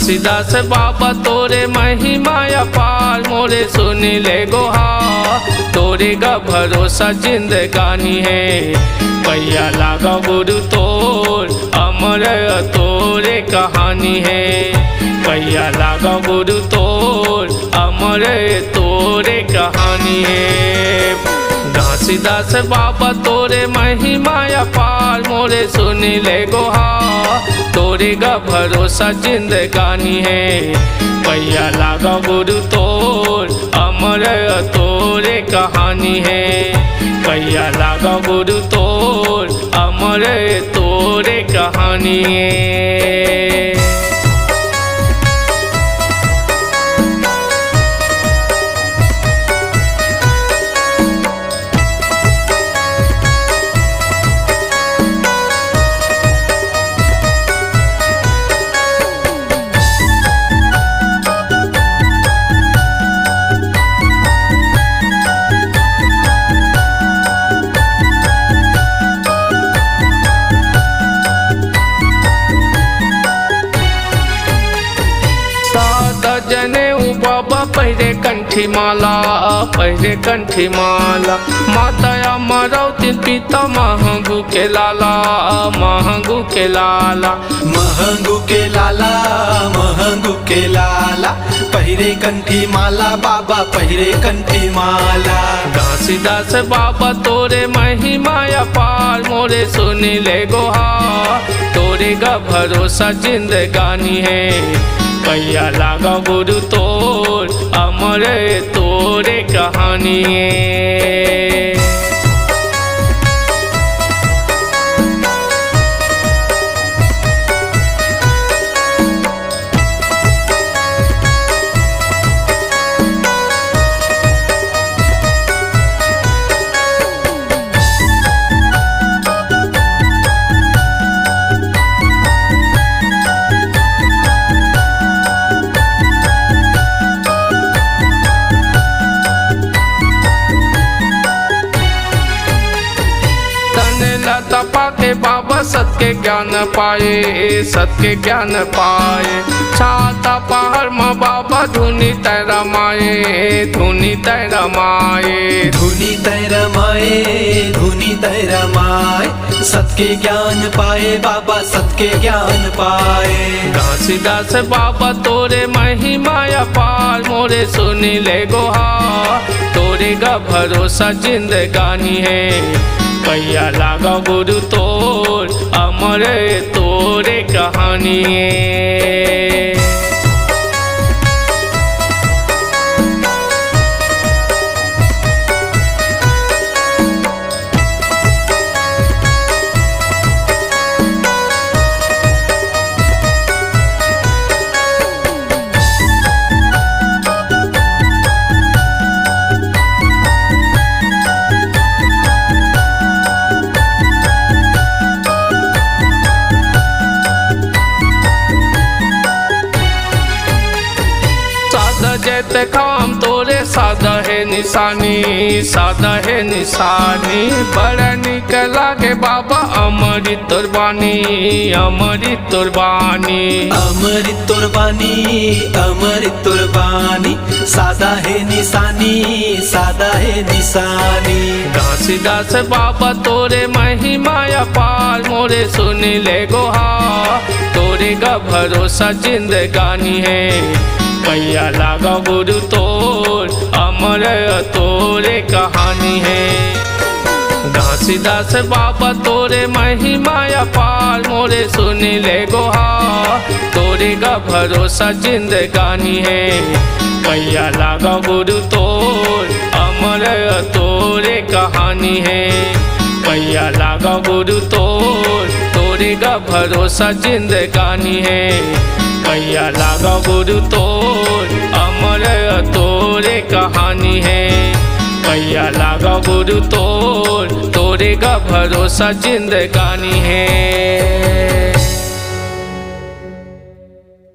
घासीदास बाबा तोरे महिमा अपार मोरे सुन ले गुहार तोरे का भरोसा जिंदगानी है पैया लागा गुरु तोर अमर तोरे कहानी है पैया लागा गुरु तोर अमर तोरे कहानी है घासीदास बाबा तोरे महिमा अपार मोरे सुन ले गुहार तोरे का भरोसा जिंदगानी है पैया लागा गुरु तोर अमर तोरे कहानी है पैया लागा गुरु तोर अमर तोरे कहानी है। जने बाबा पहरे कंठी माला माता अमरौती पिता महंगू के लाला महंगू के लाला महंगू के लाला महंगू के लाला पहरे कंठी माला बाबा पहरे कंठी माला घासीदास बाबा तोरे महिमा अपार मोरे सुन ले गुहार तोरे का भरोसा जिंदगानी है पैया लागा गुरु तोर अमर तोरे कहानी है। तपा के बाबा सत्य ज्ञान पाए सत्य ज्ञान पाए छाता पहाड़ में बाबा धुनी तैरा माए धुनी तैरा माए धुनी तैरा माए धुनी तैरा माए सत्य ज्ञान पाए बाबा सत्य ज्ञान पाए घासीदास बाबा तोरे महिमा अपार मोरे सुन ले गुहार तोरे का भरोसा जिंदगानी है पैया लागा गुरु तोर अमर तोरे कहानी है। जैत काम तोरे सादा है निशानी बड़ा निक लागे बाबा अमृत तुरबानी अमृत तुरबानी अमृत तुरबानी अमृत तुरबानी सादा है निशानी सादा है निशानी घासीदास बाबा तोरे महिमा अपार मोरे सुन ले गुहार तोरे का भरोसा जिंदगानी है पैया लागा गुरु तोर अमर तोरे कहानी है। घासीदास बाबा तोरे महिमा अपार मोरे सुन ले गुहार तोरे का भरोसा जिंदगानी है पैया लागा गुरु तोर अमर तोरे कहानी है पैया लागा गुरु तोर तोरे का भरोसा जिंदगानी है पैया लागा गुरु तोर अमर तोरे कहानी है पैया लागा गुरु तोर तोरे का भरोसा जिंदगानी है।